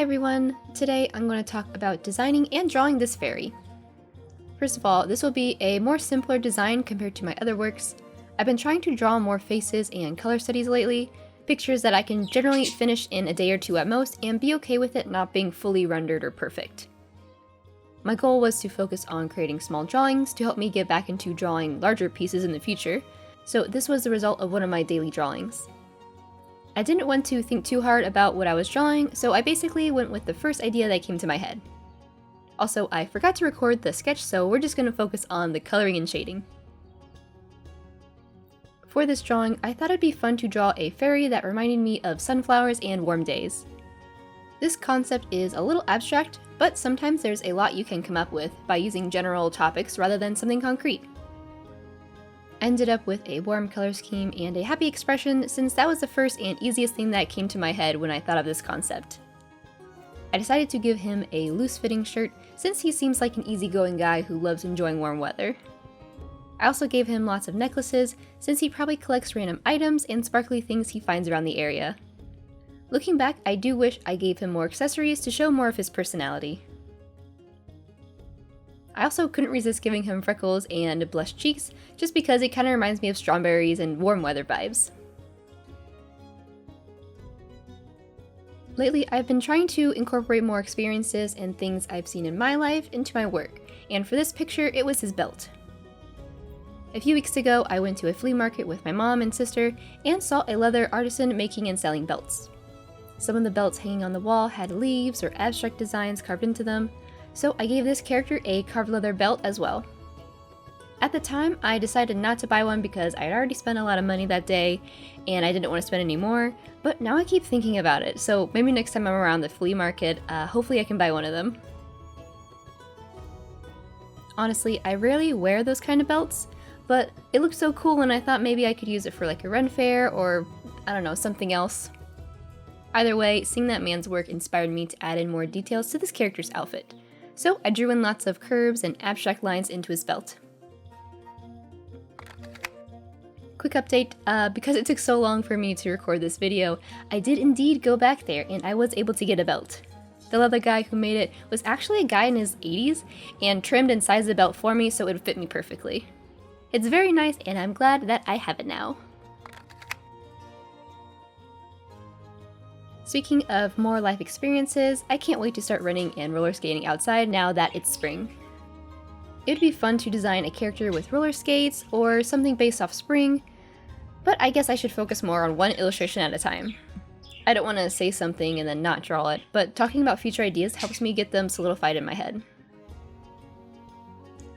Hi everyone! Today I'm going to talk about designing and drawing this fairy. First of all, this will be a more simpler design compared to my other works. I've been trying to draw more faces and color studies lately, pictures that I can generally finish in a day or two at most and be okay with it not being fully rendered or perfect. My goal was to focus on creating small drawings to help me get back into drawing larger pieces in the future, so this was the result of one of my daily drawings. I didn't want to think too hard about what I was drawing, so I basically went with the first idea that came to my head. Also, I forgot to record the sketch, so we're just going to focus on the coloring and shading. For this drawing, I thought it'd be fun to draw a fairy that reminded me of sunflowers and warm days. This concept is a little abstract, but sometimes there's a lot you can come up with by using general topics rather than something concrete. I ended up with a warm color scheme and a happy expression since that was the first and easiest thing that came to my head when I thought of this concept. I decided to give him a loose-fitting shirt since he seems like an easygoing guy who loves enjoying warm weather. I also gave him lots of necklaces since he probably collects random items and sparkly things he finds around the area. Looking back, I do wish I gave him more accessories to show more of his personality. I also couldn't resist giving him freckles and blushed cheeks, just because it kind of reminds me of strawberries and warm weather vibes. Lately, I've been trying to incorporate more experiences and things I've seen in my life into my work, and for this picture, it was his belt. A few weeks ago, I went to a flea market with my mom and sister and saw a leather artisan making and selling belts. Some of the belts hanging on the wall had leaves or abstract designs carved into them, so I gave this character a carved leather belt as well. At the time, I decided not to buy one because I had already spent a lot of money that day and I didn't want to spend any more, but now I keep thinking about it, so maybe next time I'm around the flea market, hopefully I can buy one of them. Honestly, I rarely wear those kind of belts, but it looked so cool and I thought maybe I could use it for like a Ren fair or, I don't know, something else. Either way, seeing that man's work inspired me to add in more details to this character's outfit. So I drew in lots of curves and abstract lines into his belt. Quick update, because it took so long for me to record this video, I did indeed go back there and I was able to get a belt. The leather guy who made it was actually a guy in his 80s and trimmed and sized the belt for me so it would fit me perfectly. It's very nice and I'm glad that I have it now. Speaking of more life experiences, I can't wait to start running and roller skating outside now that it's spring. It would be fun to design a character with roller skates or something based off spring, but I guess I should focus more on one illustration at a time. I don't want to say something and then not draw it, but talking about future ideas helps me get them solidified in my head.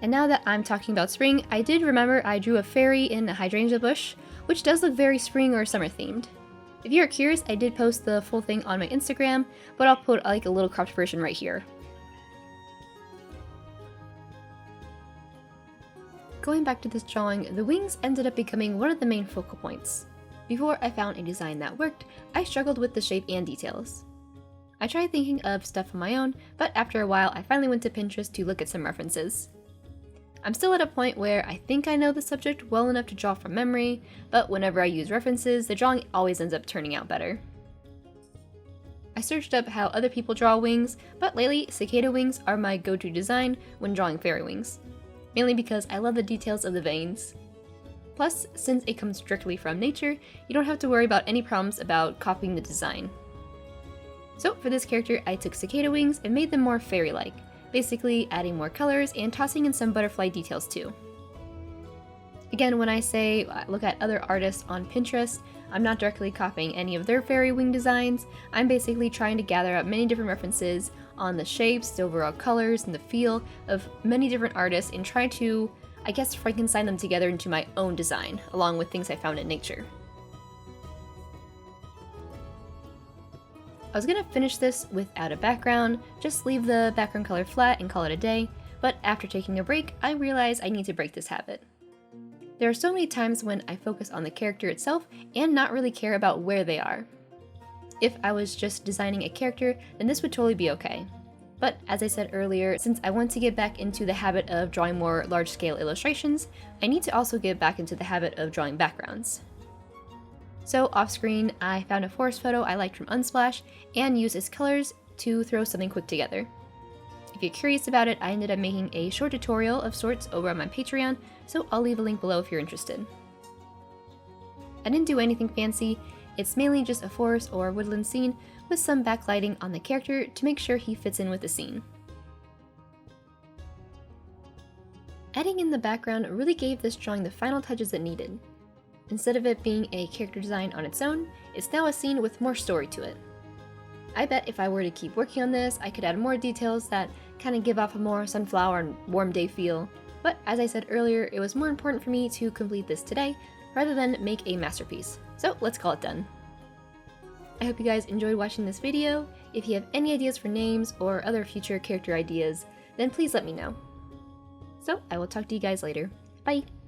And now that I'm talking about spring, I did remember I drew a fairy in a hydrangea bush, which does look very spring or summer themed. If you're curious, I did post the full thing on my Instagram, but I'll put like a little cropped version right here. Going back to this drawing, the wings ended up becoming one of the main focal points. Before I found a design that worked, I struggled with the shape and details. I tried thinking of stuff on my own, but after a while I finally went to Pinterest to look at some references. I'm still at a point where I think I know the subject well enough to draw from memory, but whenever I use references, the drawing always ends up turning out better. I searched up how other people draw wings, but lately cicada wings are my go-to design when drawing fairy wings, mainly because I love the details of the veins. Plus, since it comes strictly from nature, you don't have to worry about any problems about copying the design. So for this character, I took cicada wings and made them more fairy-like, basically adding more colors and tossing in some butterfly details too. Again, when I say look at other artists on Pinterest, I'm not directly copying any of their fairy wing designs. I'm basically trying to gather up many different references on the shapes, the overall colors, and the feel of many different artists and try to, I guess, Frankenstein them together into my own design, along with things I found in nature. I was gonna finish this without a background, just leave the background color flat and call it a day, but after taking a break, I realized I need to break this habit. There are so many times when I focus on the character itself and not really care about where they are. If I was just designing a character, then this would totally be okay. But as I said earlier, since I want to get back into the habit of drawing more large-scale illustrations, I need to also get back into the habit of drawing backgrounds. So off screen, I found a forest photo I liked from Unsplash and used its colors to throw something quick together. If you're curious about it, I ended up making a short tutorial of sorts over on my Patreon, so I'll leave a link below if you're interested. I didn't do anything fancy, it's mainly just a forest or woodland scene with some backlighting on the character to make sure he fits in with the scene. Adding in the background really gave this drawing the final touches it needed. Instead of it being a character design on its own, it's now a scene with more story to it. I bet if I were to keep working on this, I could add more details that kind of give off a more sunflower and warm day feel, but as I said earlier, it was more important for me to complete this today rather than make a masterpiece, so let's call it done. I hope you guys enjoyed watching this video. If you have any ideas for names or other future character ideas, then please let me know. So I will talk to you guys later. Bye!